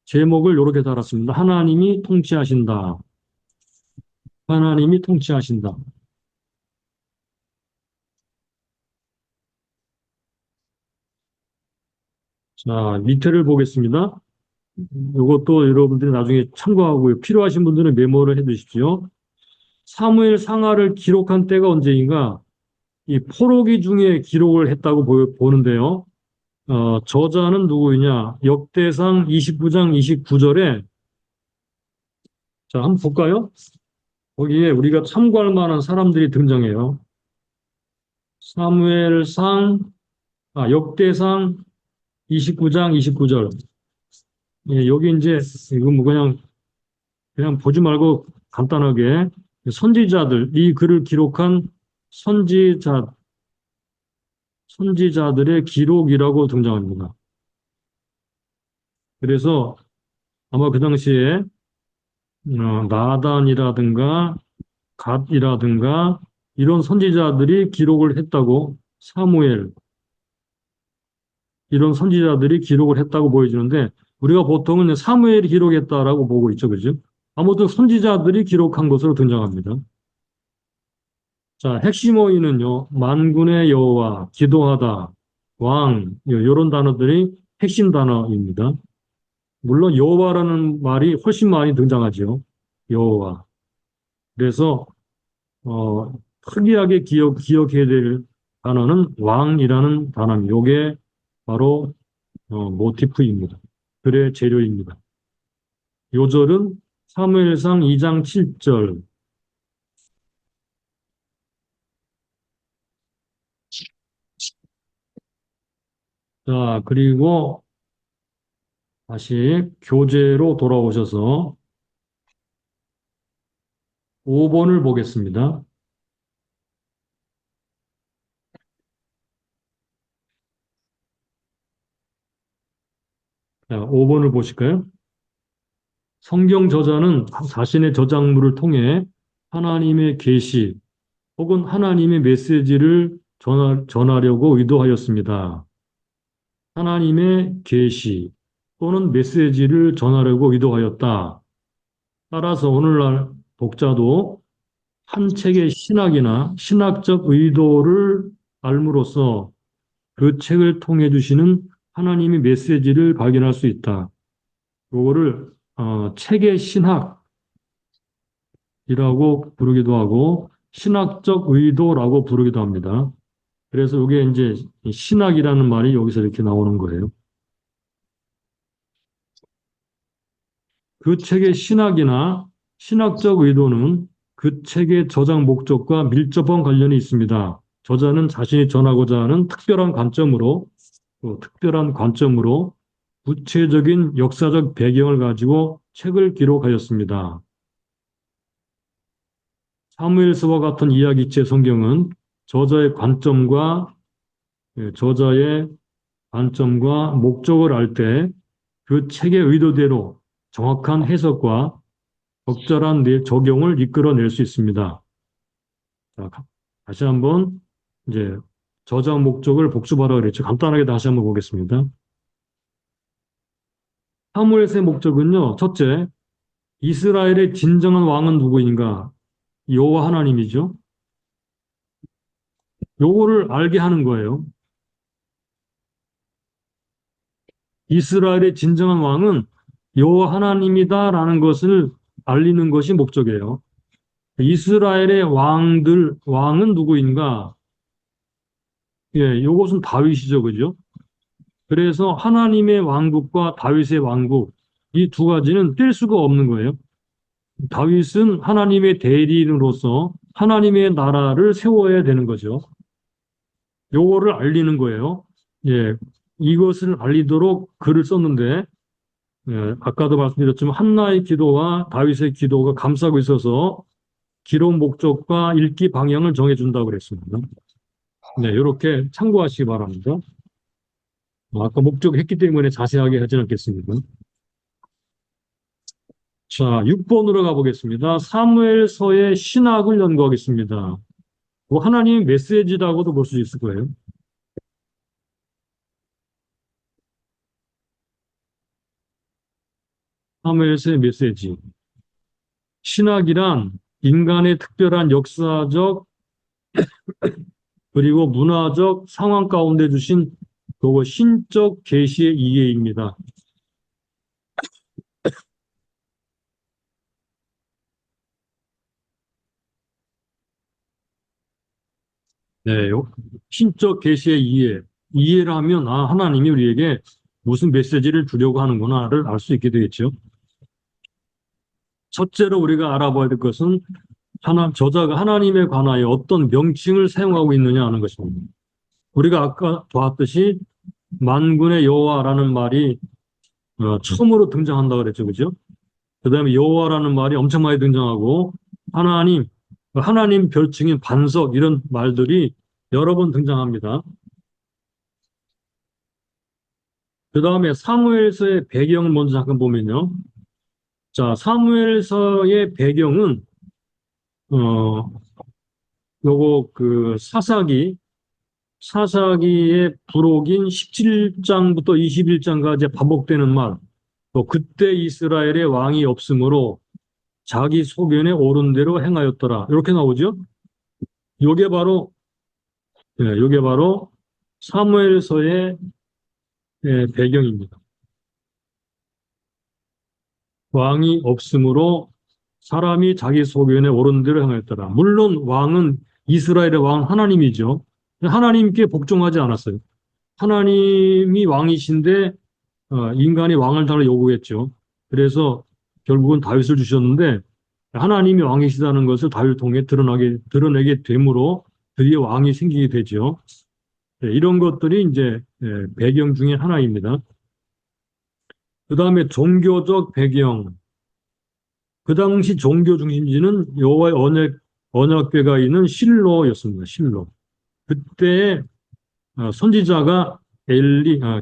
제목을 이렇게 달았습니다. 하나님이 통치하신다. 하나님이 통치하신다. 자, 밑에를 보겠습니다. 이것도 여러분들이 나중에 참고하고 필요하신 분들은 메모를 해 두십시오. 사무엘 상하를 기록한 때가 언제인가? 이 포로기 중에 기록을 했다고 보는데요. 저자는 누구이냐? 역대상 29장 29절에 자, 한번 볼까요? 거기에 우리가 참고할 만한 사람들이 등장해요. 역대상 29장 29절. 예, 여기 이제 이건 뭐 그냥 보지 말고 간단하게 선지자들, 이 글을 기록한 선지자들의 기록이라고 등장합니다. 그래서 아마 그 당시에 나단이라든가 갓이라든가 이런 선지자들이 기록을 했다고 사무엘 이런 선지자들이 기록을 했다고 보여지는데 우리가 보통은 사무엘이 기록했다라고 보고 있죠, 그죠? 아무튼 선지자들이 기록한 것으로 등장합니다. 자, 핵심 어휘는요, 만군의 여호와, 기도하다, 왕, 이런 단어들이 핵심 단어입니다. 물론 여호와라는 말이 훨씬 많이 등장하죠. 여호와. 그래서 어, 특이하게 기억해야 될 단어는 왕이라는 단어입니다. 이게 바로 모티프입니다. 글의 재료입니다. 요절은 사무엘상 2장 7절. 자, 그리고 다시 교재로 돌아오셔서 5번을 보겠습니다. 자, 5번을 보실까요? 성경 저자는 자신의 저작물을 통해 하나님의 계시 혹은 하나님의 메시지를 전하려고 의도하였습니다. 하나님의 계시 또는 메시지를 전하려고 의도하였다. 따라서 오늘날 독자도 한 책의 신학이나 신학적 의도를 알므로써 그 책을 통해 주시는 하나님의 메시지를 발견할 수 있다. 요거를 책의 신학이라고 부르기도 하고 신학적 의도라고 부르기도 합니다. 그래서 이게 이제 신학이라는 말이 여기서 이렇게 나오는 거예요. 그 책의 신학이나 신학적 의도는 그 책의 저장 목적과 밀접한 관련이 있습니다. 저자는 자신이 전하고자 하는 특별한 관점으로 구체적인 역사적 배경을 가지고 책을 기록하였습니다. 사무엘서와 같은 이야기체 성경은 저자의 관점과 저자의 관점과 목적을 알 때 그 책의 의도대로 정확한 해석과 적절한 적용을 이끌어낼 수 있습니다. 자, 다시 한번 이제 저자 목적을 복습하라 그랬죠. 간단하게 다시 한번 보겠습니다. 사무엘서의 목적은요. 첫째, 이스라엘의 진정한 왕은 누구인가? 여호와 하나님이죠. 요거를 알게 하는 거예요. 이스라엘의 진정한 왕은 여호와 하나님이다라는 것을 알리는 것이 목적이에요. 이스라엘의 왕은 누구인가? 예, 요것은 다윗이죠, 그죠? 그래서 하나님의 왕국과 다윗의 왕국, 이 두 가지는 뗄 수가 없는 거예요. 다윗은 하나님의 대리인으로서 하나님의 나라를 세워야 되는 거죠. 요거를 알리는 거예요. 예, 이것을 알리도록 글을 썼는데, 예, 아까도 말씀드렸지만 한나의 기도와 다윗의 기도가 감싸고 있어서 기록 목적과 읽기 방향을 정해준다고 그랬습니다. 네, 이렇게 참고하시기 바랍니다. 아까 목적 했기 때문에 자세하게 하진 않겠습니다. 자, 6번으로 가보겠습니다. 사무엘서의 신학을 연구하겠습니다. 뭐 하나님의 메시지라고도 볼 수 있을 거예요. 사무엘서의 메시지. 신학이란 인간의 특별한 역사적 그리고 문화적 상황 가운데 주신 그거 신적 계시의 이해입니다. 네, 신적 계시의 이해. 이해를 하면 아 하나님이 우리에게 무슨 메시지를 주려고 하는구나를 알 수 있게 되겠죠. 첫째로 우리가 알아봐야 될 것은 저자가 하나님에 관하여 어떤 명칭을 사용하고 있느냐 하는 것입니다. 우리가 아까 보았듯이 만군의 여호와라는 말이 처음으로 등장한다고 그랬죠, 그죠? 그 다음에 여호와라는 말이 엄청 많이 등장하고 하나님 별칭인 반석 이런 말들이 여러 번 등장합니다. 그 다음에 사무엘서의 배경을 먼저 잠깐 보면요. 자, 사무엘서의 배경은 요거 그 사사기의 부록인 17장부터 21장까지 반복되는 말. 또 그때 이스라엘의 왕이 없으므로 자기 소견에 옳은 대로 행하였더라. 이렇게 나오죠. 요게 바로 요게 바로 사무엘서의 배경입니다. 왕이 없으므로 사람이 자기 소견에 옳은 대로 행하였더라. 물론 왕은 이스라엘의 왕 하나님이죠. 하나님께 복종하지 않았어요. 하나님이 왕이신데 인간이 왕을 달라 요구했죠. 그래서 결국은 다윗을 주셨는데 하나님이 왕이시다는 것을 다윗을 통해 드러내게 되므로 드디어 왕이 생기게 되죠. 이런 것들이 이제 배경 중에 하나입니다. 그 다음에 종교적 배경. 그 당시 종교 중심지는 여호와의 언약궤가 있는 실로였습니다. 실로. 그때 선지자가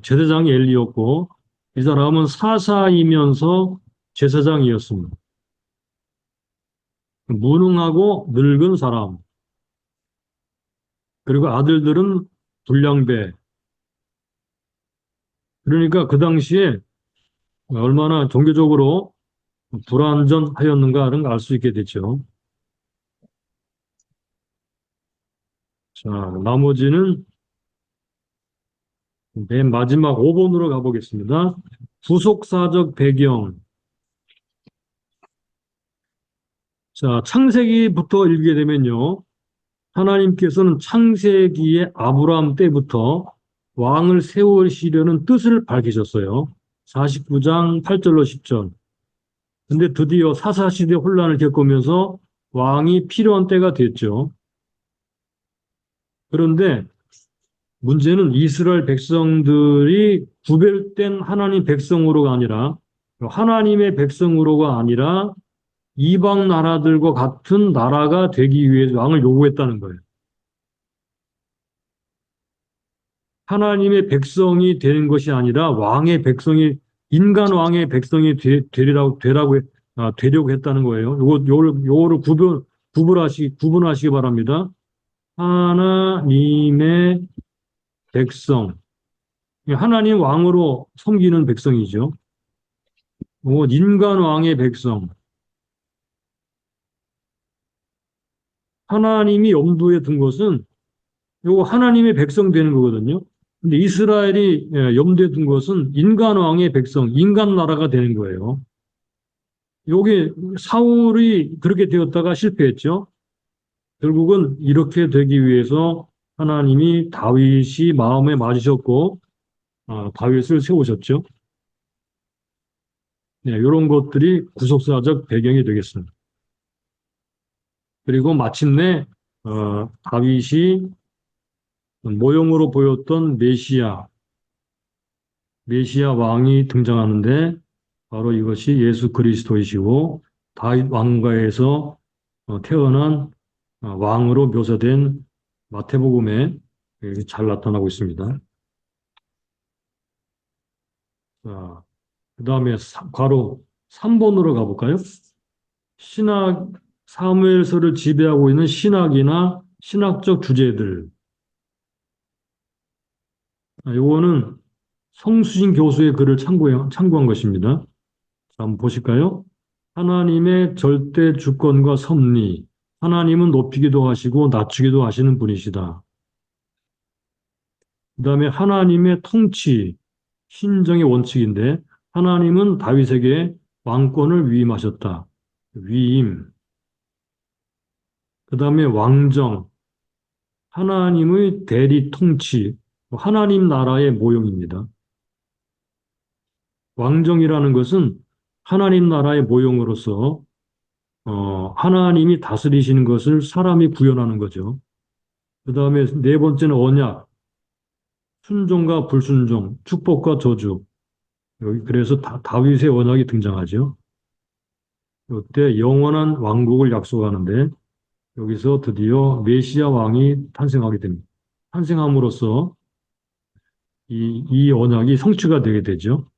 제사장이 엘리였고 이 사람은 사사이면서 제사장이었습니다. 무능하고 늙은 사람. 그리고 아들들은 불량배. 그러니까 그 당시에 얼마나 종교적으로 불완전하였는가를 알 수 있게 되죠. 자, 나머지는 맨 마지막 5번으로 가보겠습니다. 부속사적 배경. 자, 창세기부터 읽게 되면요. 하나님께서는 창세기의 아브라함 때부터 왕을 세우시려는 뜻을 밝히셨어요. 49장 8절로 10절. 근데 드디어 사사시대 혼란을 겪으면서 왕이 필요한 때가 됐죠. 그런데 문제는 이스라엘 백성들이 구별된 하나님 백성으로가 아니라 하나님의 백성으로가 아니라 이방 나라들과 같은 나라가 되기 위해서 왕을 요구했다는 거예요. 하나님의 백성이 되는 것이 아니라 왕의 백성이 인간 왕의 백성이 되려고 했다는 거예요. 요거를 구분하시기 바랍니다. 하나님의 백성. 하나님 왕으로 섬기는 백성이죠. 인간 왕의 백성. 하나님이 염두에 둔 것은 요거 하나님의 백성 되는 거거든요. 근데 이스라엘이 염두에 둔 것은 인간 왕의 백성, 인간 나라가 되는 거예요. 요게 사울이 그렇게 되었다가 실패했죠. 결국은 이렇게 되기 위해서 하나님이 다윗이 마음에 맞으셨고 다윗을 세우셨죠. 네, 이런 것들이 구속사적 배경이 되겠습니다. 그리고 마침내 다윗이 모형으로 보였던 메시아 왕이 등장하는데 바로 이것이 예수 그리스도이시고 다윗 왕가에서 태어난 왕으로 묘사된 마태복음에 이렇게 잘 나타나고 있습니다. 자, 그 다음에 괄호 3번으로 가볼까요? 신학, 사무엘서를 지배하고 있는 신학이나 신학적 주제들. 요거는 성수진 교수의 글을 참고한 것입니다. 자, 한번 보실까요? 하나님의 절대 주권과 섭리. 하나님은 높이기도 하시고 낮추기도 하시는 분이시다. 그 다음에 하나님의 통치, 신정의 원칙인데 하나님은 다윗에게 왕권을 위임하셨다. 위임. 그 다음에 왕정, 하나님의 대리 통치, 하나님 나라의 모형입니다. 왕정이라는 것은 하나님 나라의 모형으로서 하나님이 다스리시는 것을 사람이 구현하는 거죠. 그 다음에 네 번째는 언약, 순종과 불순종, 축복과 저주. 여기 그래서 다윗의 언약이 등장하죠. 이때 영원한 왕국을 약속하는데 여기서 드디어 메시아 왕이 탄생하게 됩니다. 탄생함으로써 이 언약이 성취가 되게 되죠.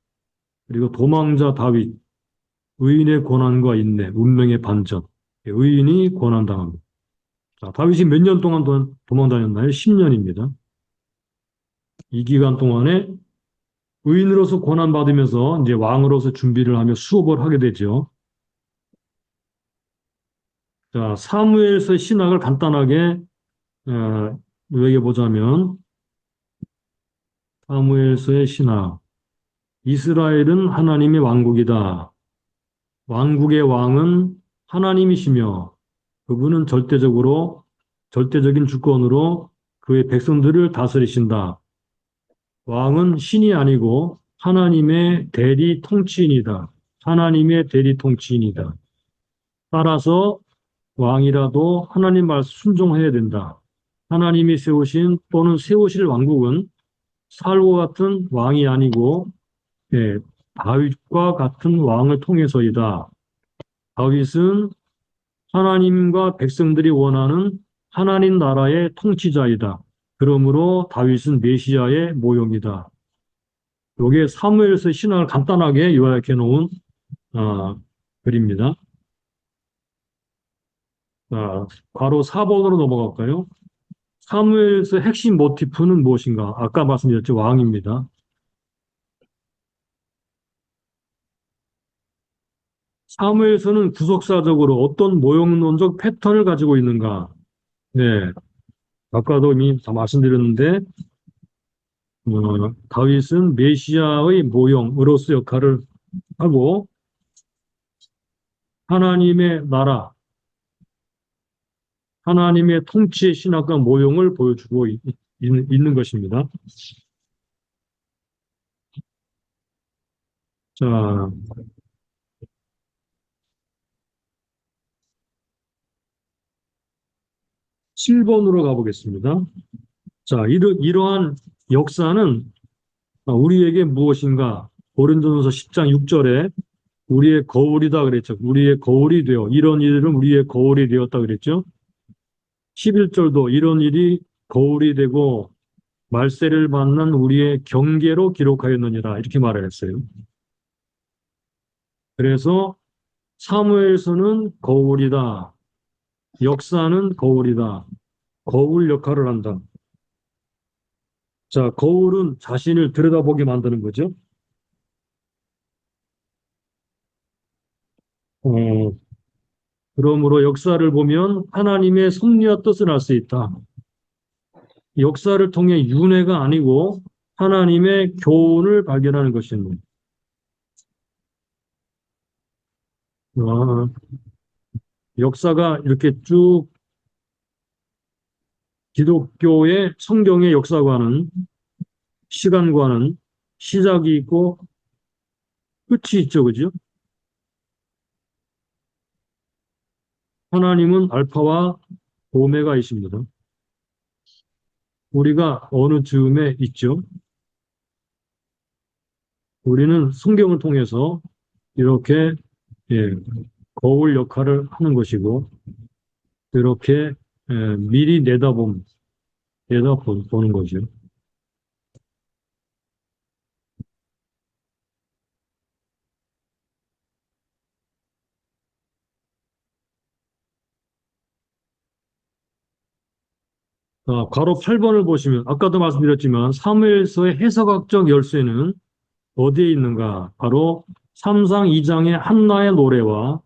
그리고 도망자 다윗, 의인의 고난과 인내, 운명의 반전. 의인이 고난당합니다. 자, 다윗이 몇 년 동안 도망 다녔나요? 10년입니다. 이 기간 동안에 의인으로서 고난받으면서 이제 왕으로서 준비를 하며 수업을 하게 되죠. 자, 사무엘서 신학을 간단하게 요약해 보자면 사무엘서의 신학. 이스라엘은 하나님의 왕국이다. 왕국의 왕은 하나님이시며 그분은 절대적인 주권으로 그의 백성들을 다스리신다. 왕은 신이 아니고 하나님의 대리 통치인이다. 하나님의 대리 통치인이다. 따라서 왕이라도 하나님 말 순종해야 된다. 하나님이 세우신 또는 세우실 왕국은 사울과 같은 왕이 아니고 예, 다윗과 같은 왕을 통해서이다. 다윗은 하나님과 백성들이 원하는 하나님 나라의 통치자이다. 그러므로 다윗은 메시아의 모형이다. 이게 사무엘서 신학을 간단하게 요약해 놓은 글입니다. 자, 괄호 4번으로 넘어갈까요? 사무엘서 핵심 모티프는 무엇인가? 아까 말씀드렸죠. 왕입니다. 사무엘서는 구속사적으로 어떤 모형론적 패턴을 가지고 있는가? 네, 아까도 이미 다 말씀드렸는데 다윗은 메시아의 모형으로서 역할을 하고 하나님의 나라, 하나님의 통치의 신학과 모형을 보여주고 있는 것입니다. 자, 7번으로 가보겠습니다. 자, 이러한 역사는 우리에게 무엇인가? 고린도전서 10장 6절에 우리의 거울이다 그랬죠. 우리의 거울이 되어 이런 일은 우리의 거울이 되었다 그랬죠. 11절도 이런 일이 거울이 되고 말세를 받는 우리의 경계로 기록하였느니라 이렇게 말을 했어요. 그래서 사무엘서는 거울이다. 역사는 거울이다. 거울 역할을 한다. 자, 거울은 자신을 들여다보게 만드는 거죠. 어, 그러므로 역사를 보면 하나님의 섭리와 뜻을 알 수 있다. 역사를 통해 윤회가 아니고 하나님의 교훈을 발견하는 것입니다. 아, 역사가 이렇게 쭉 기독교의 성경의 역사관은 시간과는 시작이 있고 끝이 있죠, 그죠? 하나님은 알파와 오메가이십니다. 우리가 어느 즈음에 있죠? 우리는 성경을 통해서 이렇게 예, 거울 역할을 하는 것이고 이렇게 미리 내다보는 거죠. 괄호 8번을 보시면 아까도 말씀드렸지만 사무엘서의 해석학적 열쇠는 어디에 있는가? 바로 3상 2장의 한나의 노래와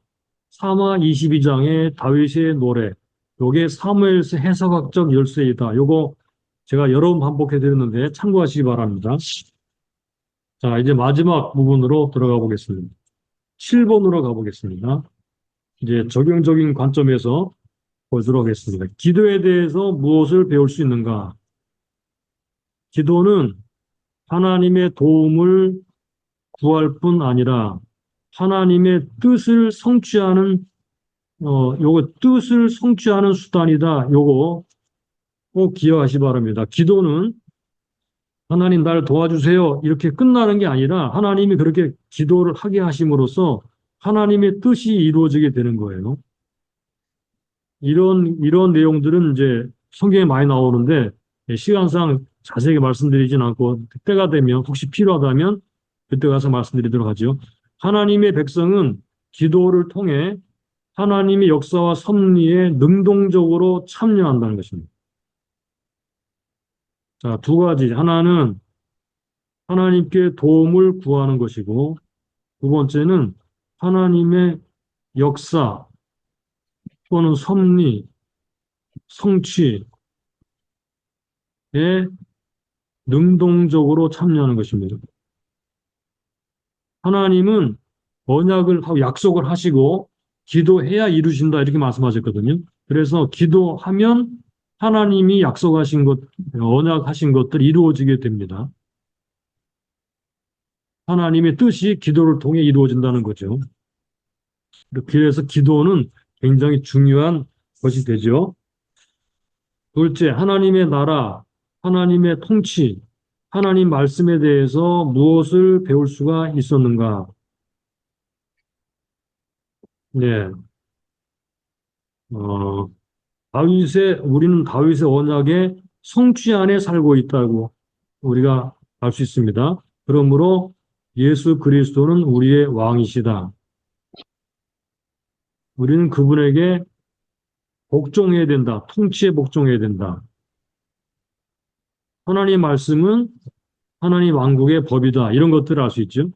3하 22장의 다윗의 노래. 요게 사무엘서 해석학적 열쇠이다. 요거 제가 여러 번 반복해 드렸는데 참고하시기 바랍니다. 자, 이제 마지막 부분으로 들어가 보겠습니다. 7번으로 가보겠습니다. 이제 적용적인 관점에서 보도록 하겠습니다. 기도에 대해서 무엇을 배울 수 있는가? 기도는 하나님의 도움을 구할 뿐 아니라 하나님의 뜻을 성취하는 요거 뜻을 성취하는 수단이다. 요거 꼭 기억하시 기 바랍니다. 기도는 하나님 날 도와주세요. 이렇게 끝나는 게 아니라 하나님이 그렇게 기도를 하게 하심으로써 하나님의 뜻이 이루어지게 되는 거예요. 이런 내용들은 이제 성경에 많이 나오는데 시간상 자세하게 말씀드리진 않고 때가 되면 혹시 필요하다면 그때 가서 말씀드리도록 하죠. 하나님의 백성은 기도를 통해 하나님의 역사와 섭리에 능동적으로 참여한다는 것입니다. 자, 두 가지. 하나는 하나님께 도움을 구하는 것이고, 두 번째는 하나님의 역사 또는 섭리, 성취에 능동적으로 참여하는 것입니다. 하나님은 언약을 하고 약속을 하시고 기도해야 이루신다 이렇게 말씀하셨거든요. 그래서 기도하면 하나님이 약속하신 것, 언약하신 것들이 이루어지게 됩니다. 하나님의 뜻이 기도를 통해 이루어진다는 거죠. 그래서 기도는 굉장히 중요한 것이 되죠. 둘째, 하나님의 나라, 하나님의 통치, 하나님 말씀에 대해서 무엇을 배울 수가 있었는가? 네, 어, 우리는 다윗의 언약의 성취 안에 살고 있다고 우리가 알 수 있습니다. 그러므로 예수 그리스도는 우리의 왕이시다. 우리는 그분에게 복종해야 된다. 통치에 복종해야 된다. 하나님의 말씀은 하나님 왕국의 법이다. 이런 것들을 알 수 있죠.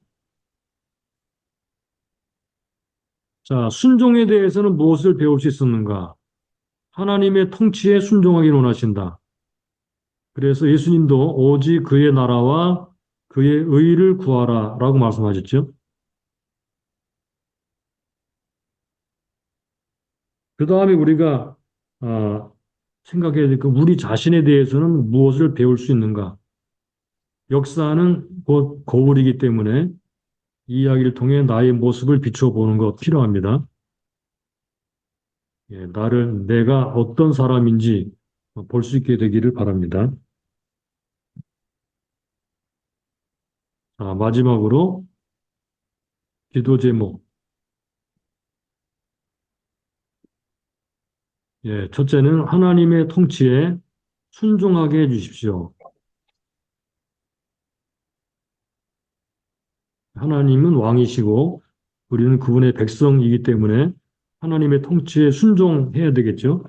자, 순종에 대해서는 무엇을 배울 수 있었는가? 하나님의 통치에 순종하기를 원하신다. 그래서 예수님도 오직 그의 나라와 그의 의를 구하라 라고 말씀하셨죠. 그 다음에 우리가 생각해야 될 그 우리 자신에 대해서는 무엇을 배울 수 있는가? 역사는 곧 거울이기 때문에 이 이야기를 통해 나의 모습을 비춰보는 것 필요합니다. 내가 어떤 사람인지 볼 수 있게 되기를 바랍니다. 자, 마지막으로 기도 제목. 첫째는 하나님의 통치에 순종하게 해주십시오. 하나님은 왕이시고 우리는 그분의 백성이기 때문에 하나님의 통치에 순종해야 되겠죠.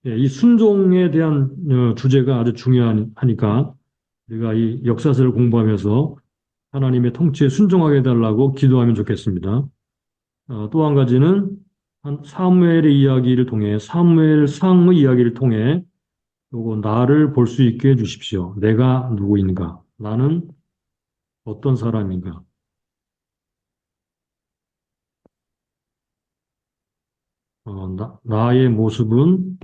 이 순종에 대한 주제가 아주 중요하니까 우리가 이 역사서를 공부하면서 하나님의 통치에 순종하게 해달라고 기도하면 좋겠습니다. 또 한 가지는 사무엘의 이야기를 통해 사무엘상의 이야기를 통해 요거 나를 볼 수 있게 해주십시오. 내가 누구인가? 나는 어떤 사람인가? 나의 모습은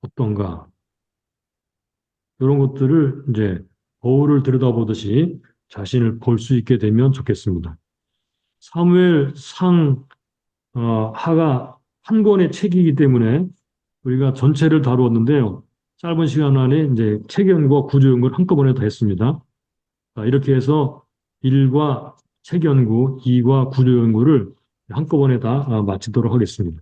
어떤가? 이런 것들을 이제 거울을 들여다보듯이 자신을 볼 수 있게 되면 좋겠습니다. 사무엘 상 하가 한 권의 책이기 때문에 우리가 전체를 다루었는데요. 짧은 시간 안에 이제 책연과 구조연구를 한꺼번에 다 했습니다. 자, 이렇게 해서 1과 책연구, 2과 구조연구를 한꺼번에 다 마치도록 하겠습니다.